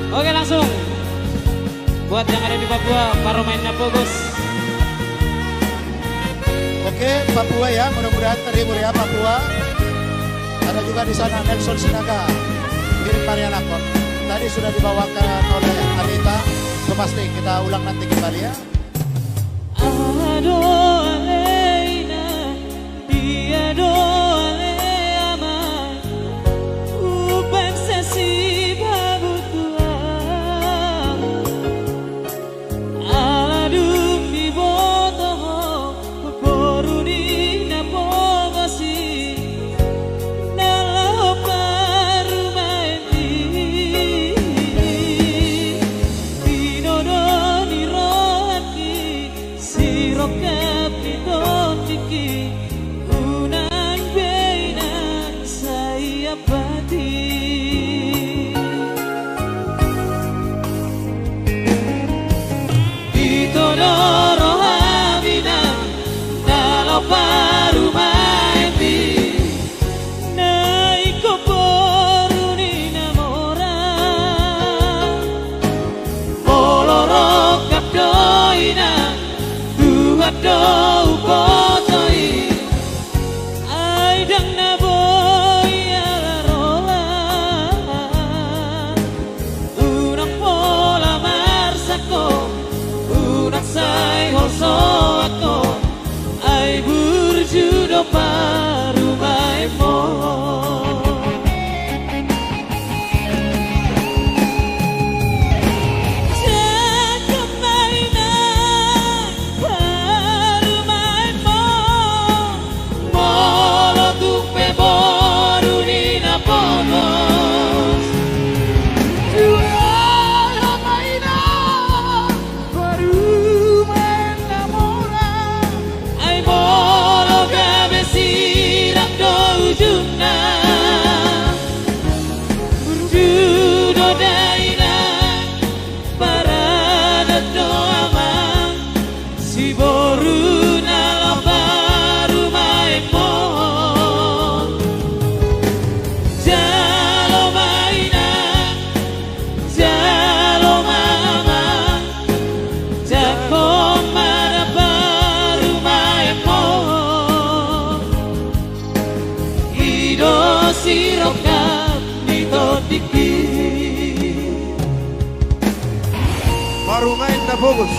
Oke langsung buat yang ada di Papua, paromainnya bagus. Oke Papua ya, mudah-mudahan terhibur ya Papua. Ada juga di sana Nelson Sinaga, kirim Mariana Kok. Tadi sudah dibawakan oleh Anita, so pasti kita ulang nanti kembali ya. Marumain na bagus.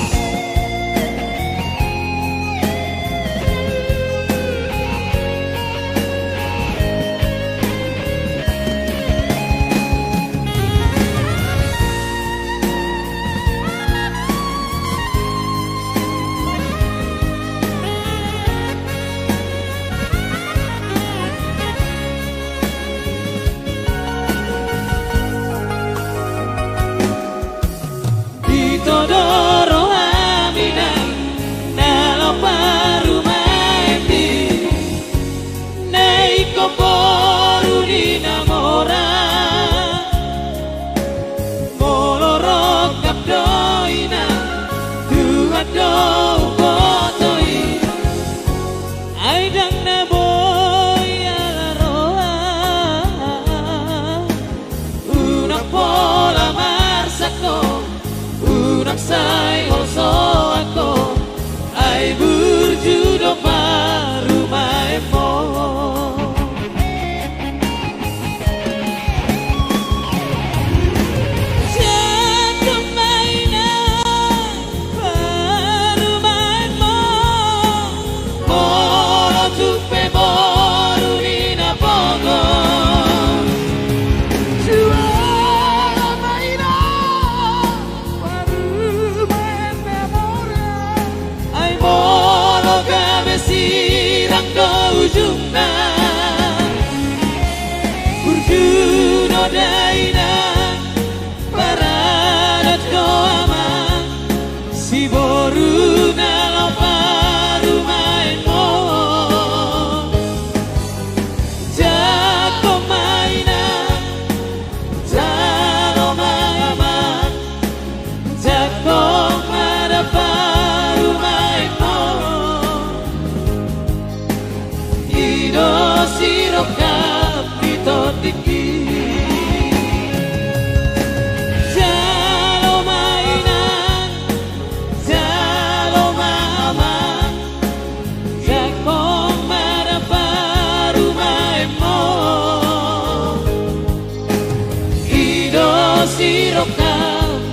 siro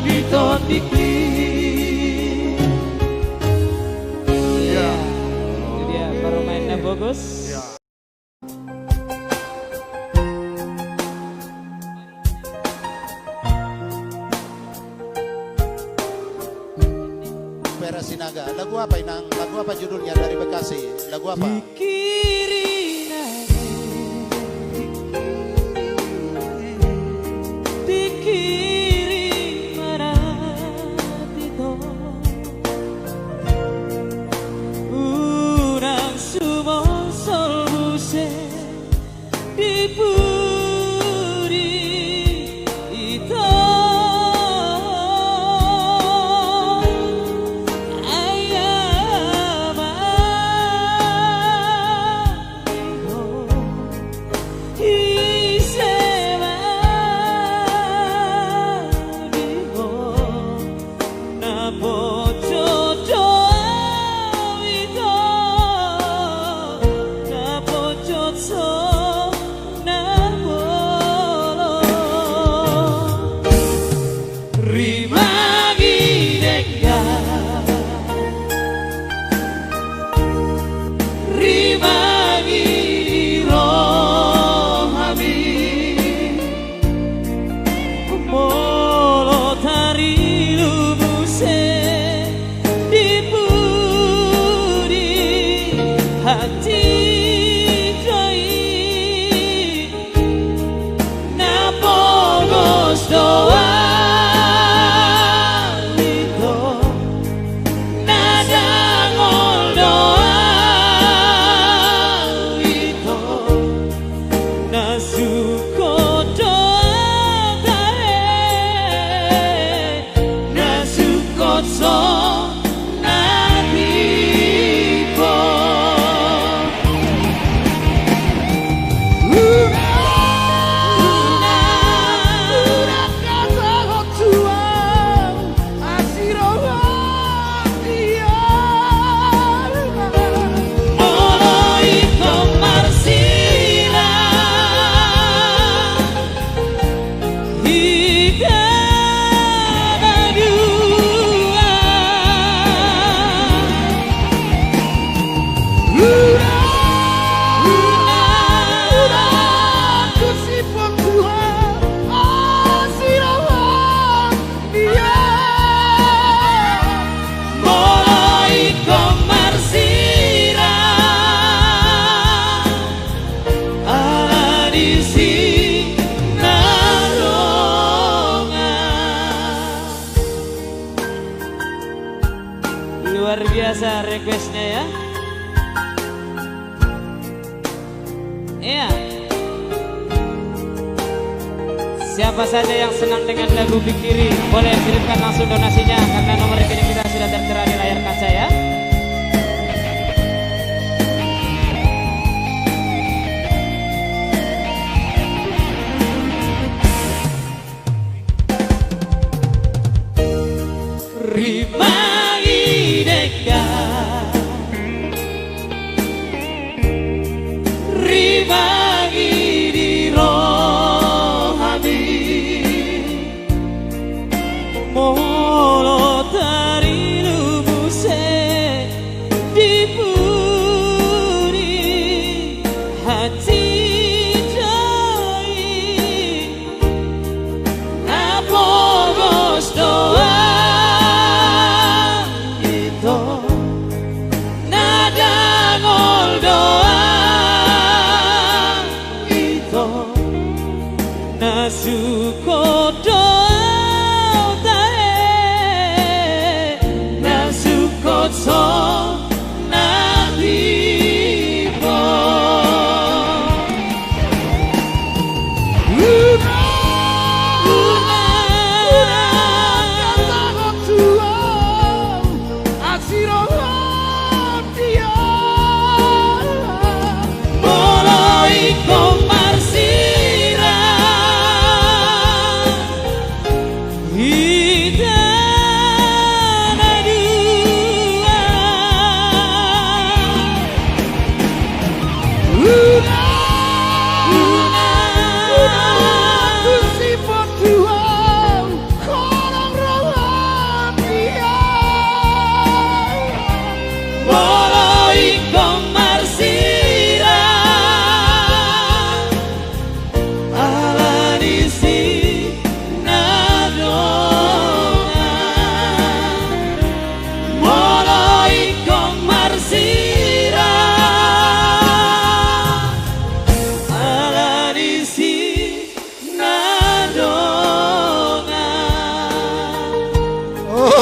piton iki. Ya, itu dia permainnya bagus. Vera Sinaga, lagu apa Inang? Lagu apa judulnya dari Bekasi? Lagu apa? Luar biasa requestnya ya. Iya. Siapa saja yang senang dengan lagu Pikiri, boleh kirimkan langsung donasinya karena nomor rekening kita sudah tertera di layar kaca ya.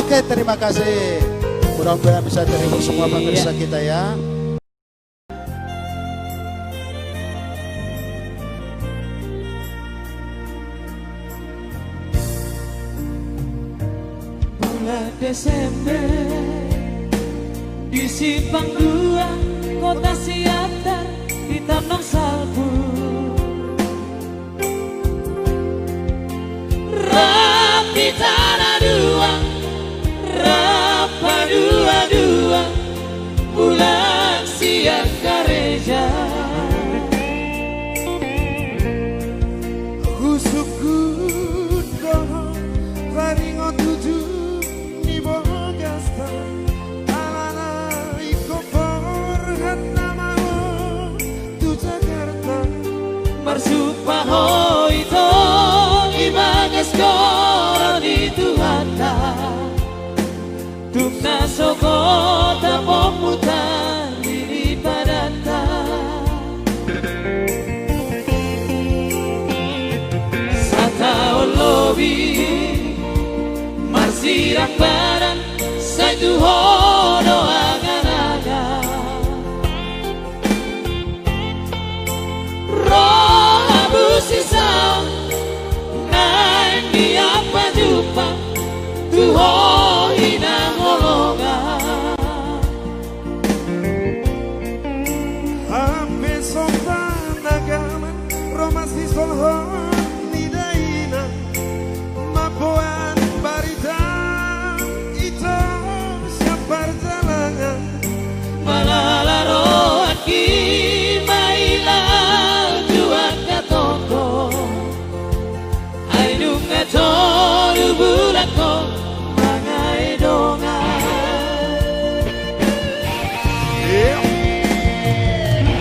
Oke, terima kasih. Mudah-mudahan bisa terhibur semua pemirsa kita ya. Bulan Desember di Simpang 2 Kota Siantar di Tanah Salbu. Rapi tanah dua, rapa dua-dua, bulan siang kareja. Kusuk kudoh, paringo tuju ni bogasta, alana iko porhat namao tu Jakarta. Marsupaho itu ibagas koron itu hata Tumna sokota pemutar diri padata Sata olobi Marsirak badan Saitu hodo agan-agan Sisa naik di apa jumpa tuho inang olonga Hape sopan agaman romasi solhon nidaina mapoan barita itu siapa jalangan malalaro aki mailal juang katoko aidung ngatoru bulako mangai donga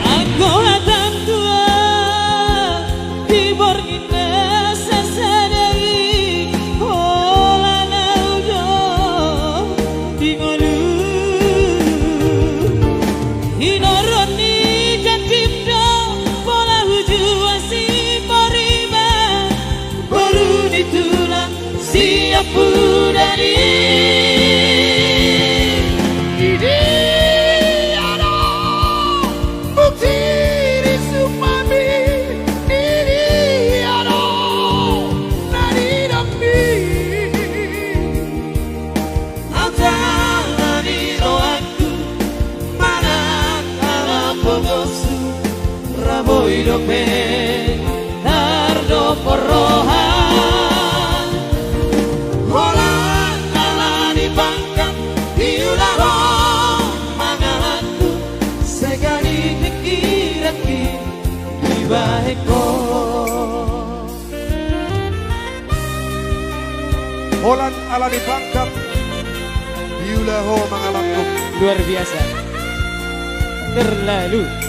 aku datang tua di borgina sesedari ola naujo di ngolu inoroni jatimdo pola huju asi poriba baru ditulang siap dari Dope tardo porrohan Holang ala di bangkang diulaho mangalanku segani dikiraki di baheko Holan ala di bangkang diulaho mangalanku. luar biasa terlalu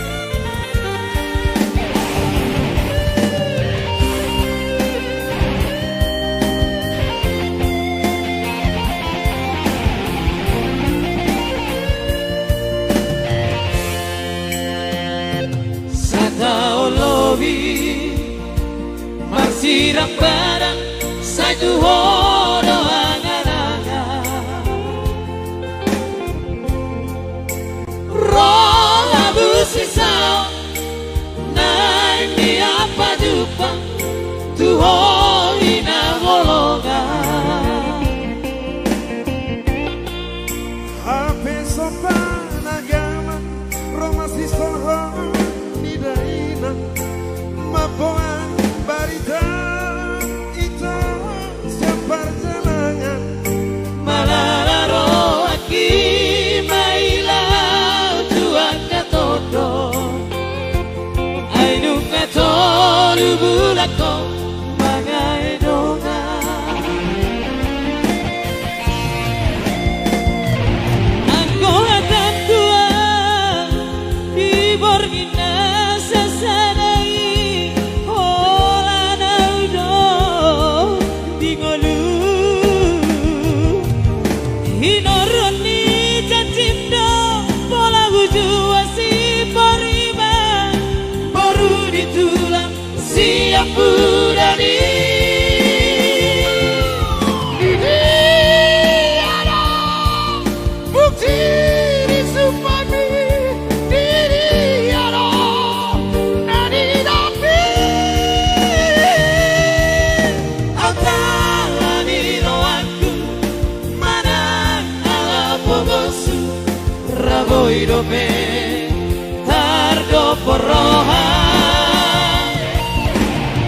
Marsirang barang satu hodo angan-angan Roh abu sisa naik di apa jumpa tuho inang golongan Hape sopan agaman romasi solhon nidaina mapoan barita itu siapa jalangan malalaro aki mailau tuan katodo ainu katodu bulako hidupe tardo porohan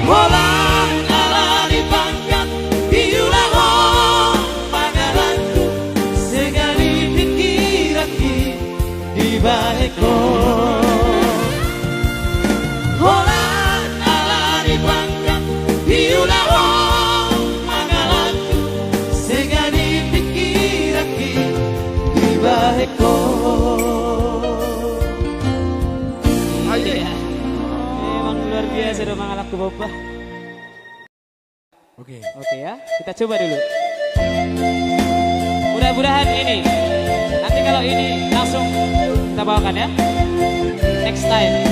Walang ala dipangkat diulang pangalanku sekali pikiranku di baikku Walang ala dipangkat diulang pangalanku sekali pikiranku di baikku Memang luar biasa dong lagu Bapak. Oke. Oke ya, kita coba dulu. Mudah-mudahan ini. Nanti kalau ini langsung kita bawakan ya. Next time.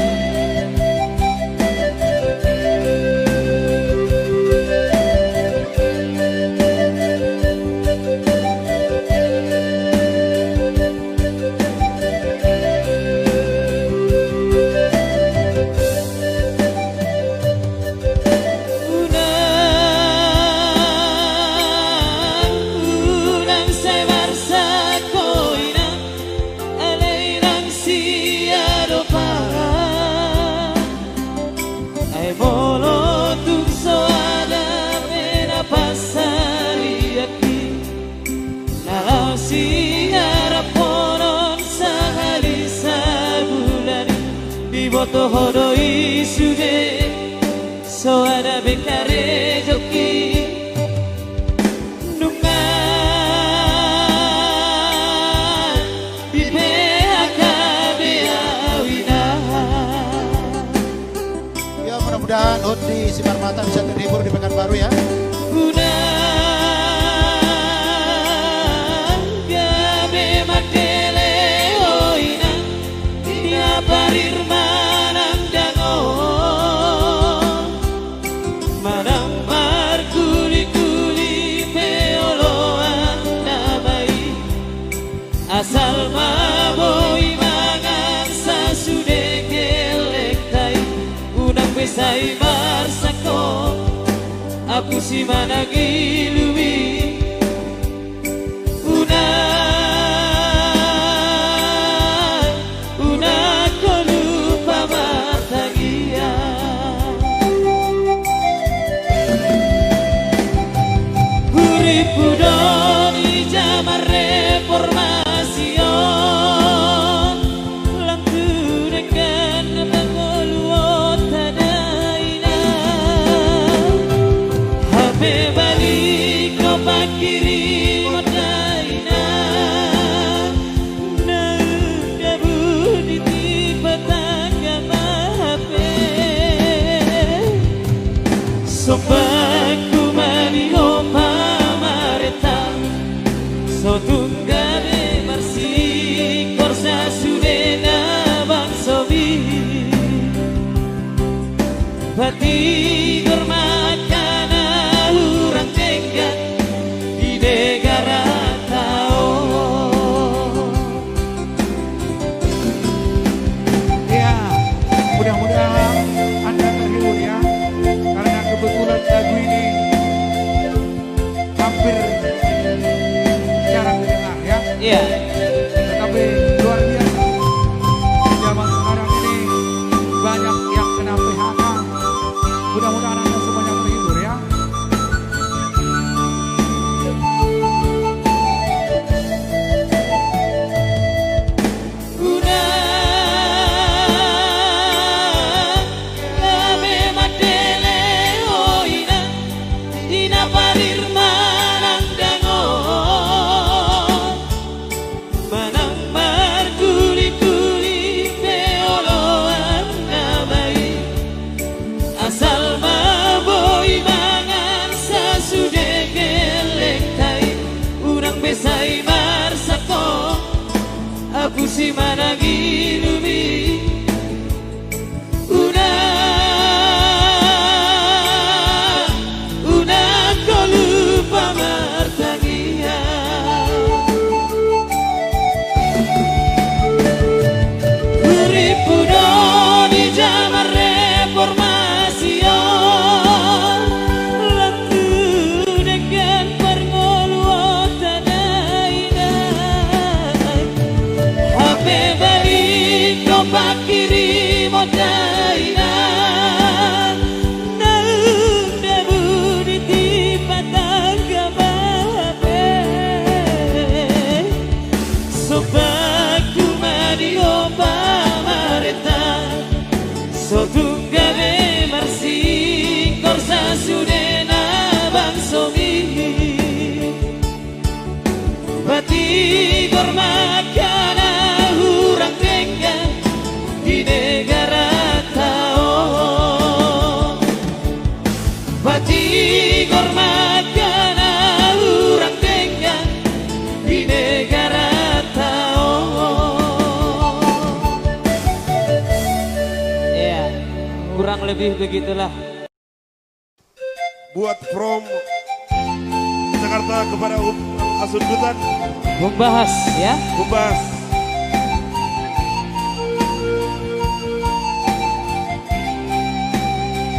Boto hodoi sude soada bekare joki nungan di PHK beawina. Ya mudah-mudahan Hud di Sibar Mata bisa terhibur di Pekanbaru ya. Asal maboi mangan sasude gelek tai unang besai marsako aku si managi luwi unang ko lupa matagia urip budoni zaman reformasi Sopaku maniho pamareta So tunggane marsi korsa sudena bang sobi Bati gormakana urang tenggat di negara tao Ya, mudah-mudahan Anda terhibur ya. Karena kebetulan lagu ini hampir jarang didengar ya. Iya. Tetapi luar biasa. Zaman sekarang ini banyak yang kena PHK. Mudah-mudahan Anda semuanya terhibur ya. Aku si managi lumi una ko kurang lebih begitulah. Buat from Jakarta kepada Asundutan, Membahas ya. Bumbas.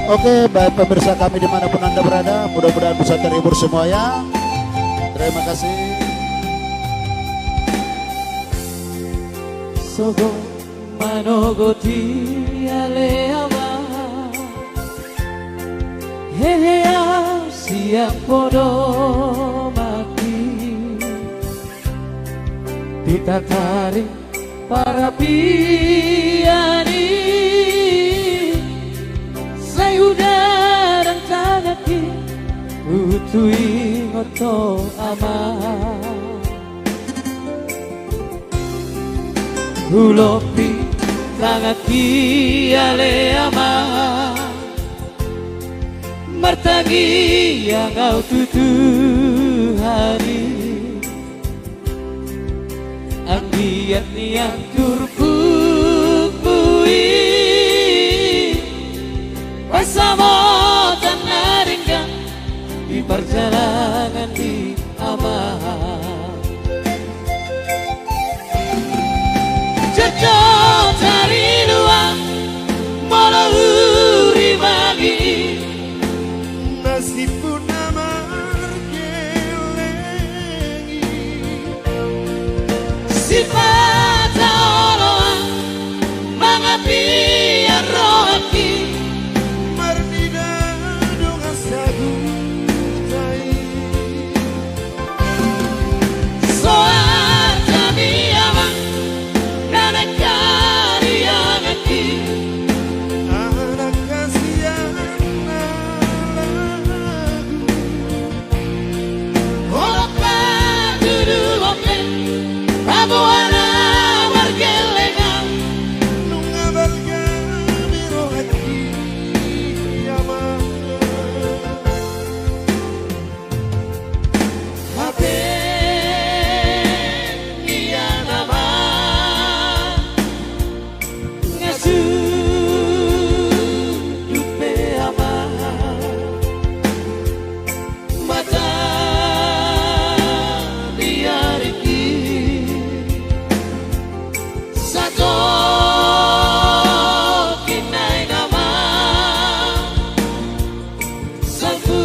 Oke, baik pemirsa kami dimanapun Anda berada, mudah-mudahan bisa terhibur semuanya. Terima kasih. Sogo manogoti aleama Hehea siang podo mati Ditatari para piani Sayuda dan tanaki Utui ngoto ama Hulopi tangaki ale ama Martagi yang kau tutu hari Ambiat niat turpukui Bersama dan naringkan Di perjalanan di aman Jatuh dari luar Malahuri bagi Nasib pun amar kelengi Sifat Allah Mengapi rohaki Mardida dengan sagu tai Soal kami aman Nanak kariyangaki anak kasihan lagu Orang padudu oke Abuana margelengan Nungabalkan birohati yaman Habe iya nama Ngasu dupe ama Mata biariki Satu kinai nama Sabu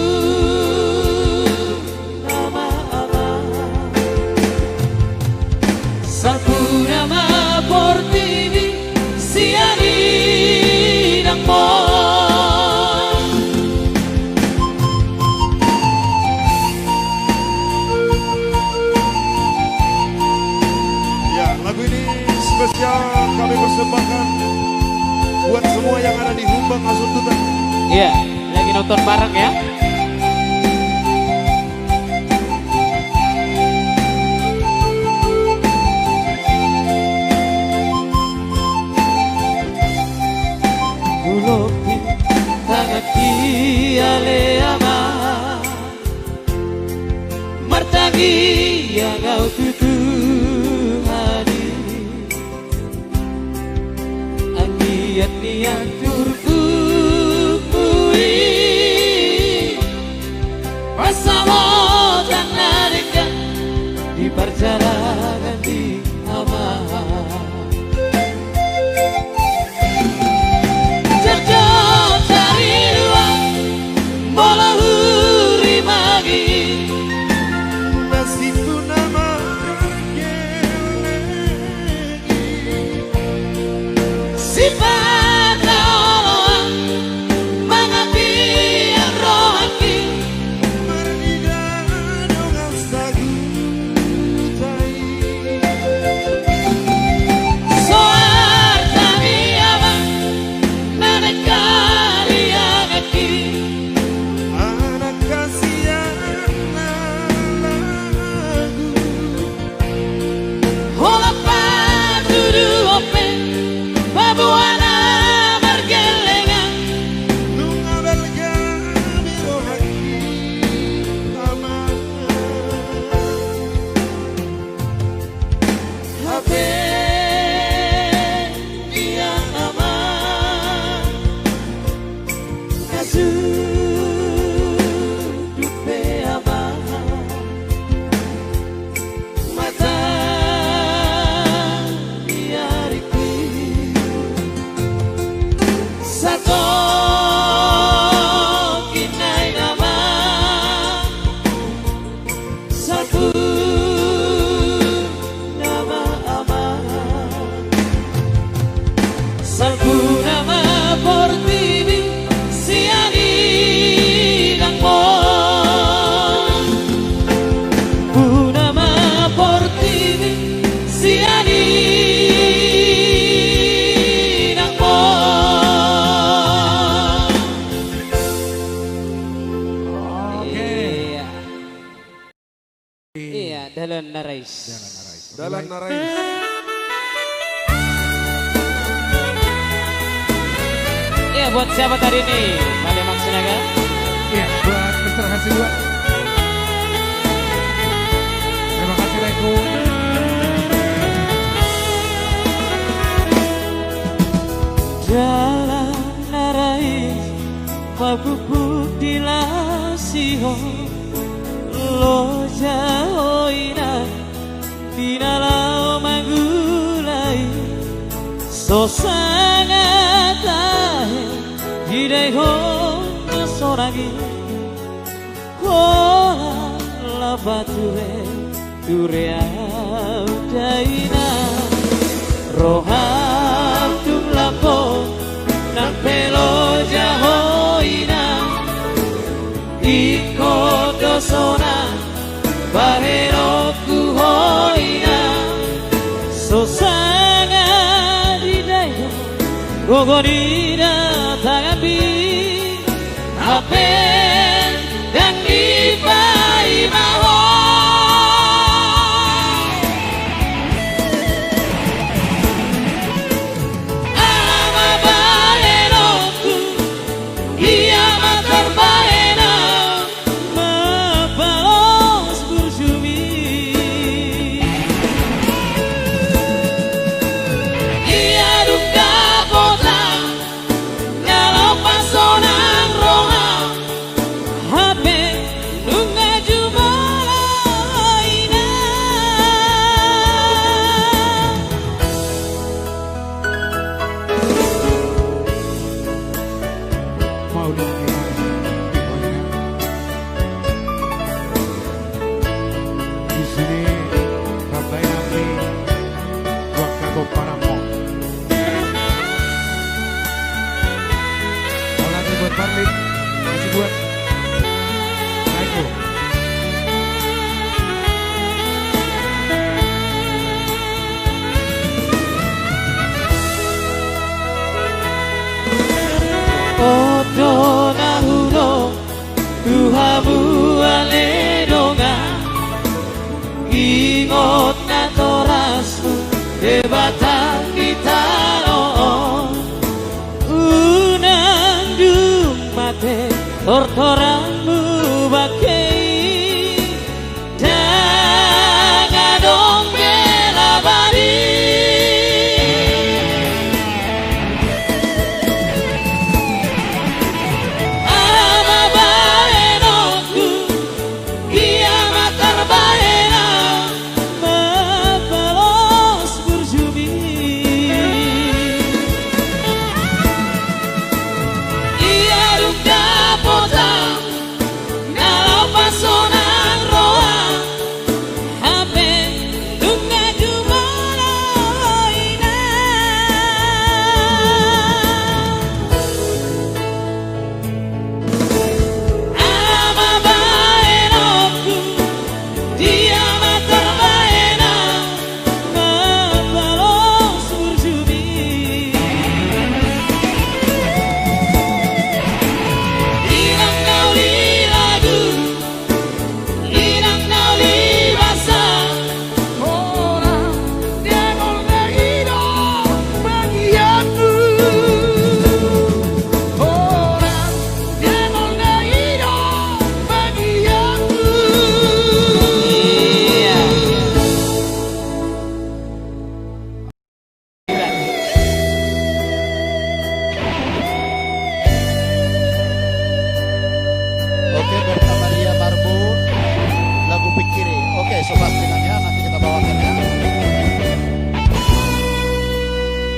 nama ama Sabu nama portivi siari nang mo Ya, lagu ini spesial kami persembahkan buat semua yang ada di Humbang Asundutan. Iya, lagi nonton bareng ya. Ulopi tangaki ale ama Martagi yang kau tutu hari Aniat niat turpukui Bersama dan naringkan Di perjalanan di aman Jatuh dari luar Malahuri bagi Nasib pun amar kelengi Sifat Allah Mengapi rohaki Mardida dengan sagu tai Iya, Dalan Narais. Dalan Narais. Iya, buat siapa hari ini? Balik Maksinaga. Iya, buat Mr. Hasibuan. Terima kasih Leko. Dalan Narais, mabubu dilasiho, lo jahoina, dinalau manggulai, so sangat tahe, hideho nasoragi, kola labature, dureau daina, roham tum lapo, nampelo jahoina, iko dosona, bahero kuhoina, sosanga didayo, gogonina tangapi, apen dan ibai maho. Tuhamu aledonga, ingot na torasmu, debatang kita noon, unang dumate, tortoranmu bakei, dangadong belabari.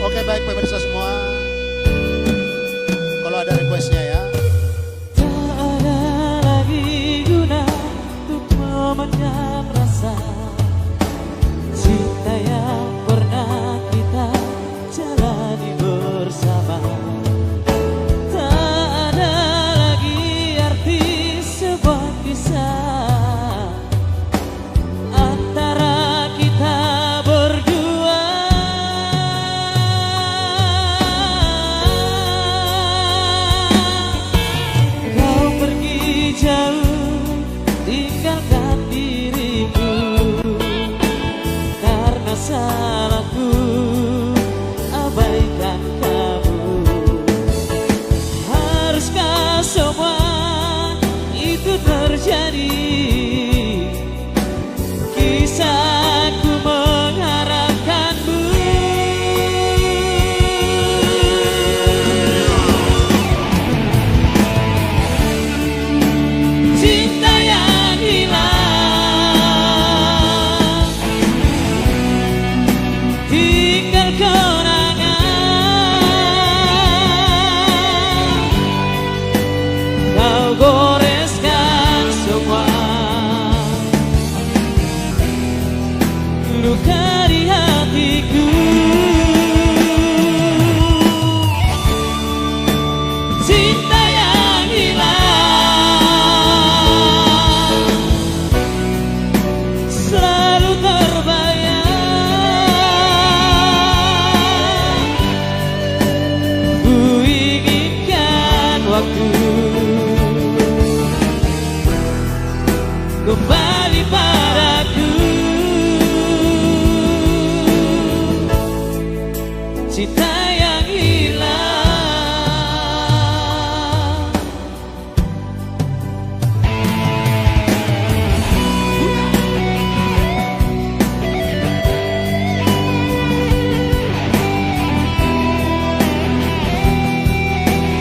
Oke, baik pemirsa semua, kalau ada requestnya ya. Tak ada lagi guna untuk memendam rasa cinta yang pernah kita jalani bersama. Tak ada lagi arti sebuah kisah antara kita berdua. Kau pergi jauh, tinggalkan diriku kembali padaku. Cinta yang hilang,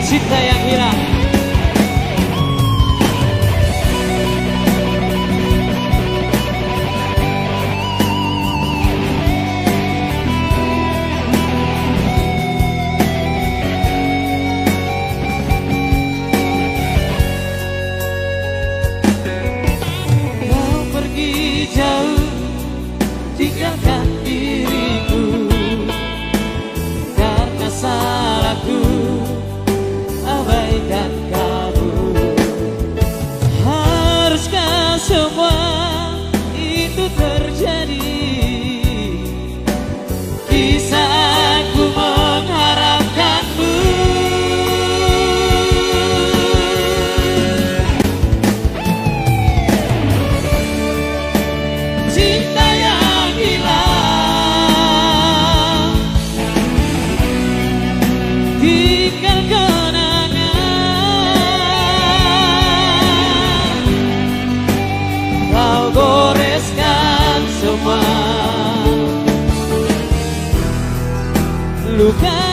cinta yang hilang. Tinggalkan diriku karena salahku, abaikan kamu. Haruskah semua itu terjadi? Kisah aku mengharapkanmu. Cinta yang hilang, tinggal kenangan. Kau goreskan semua luka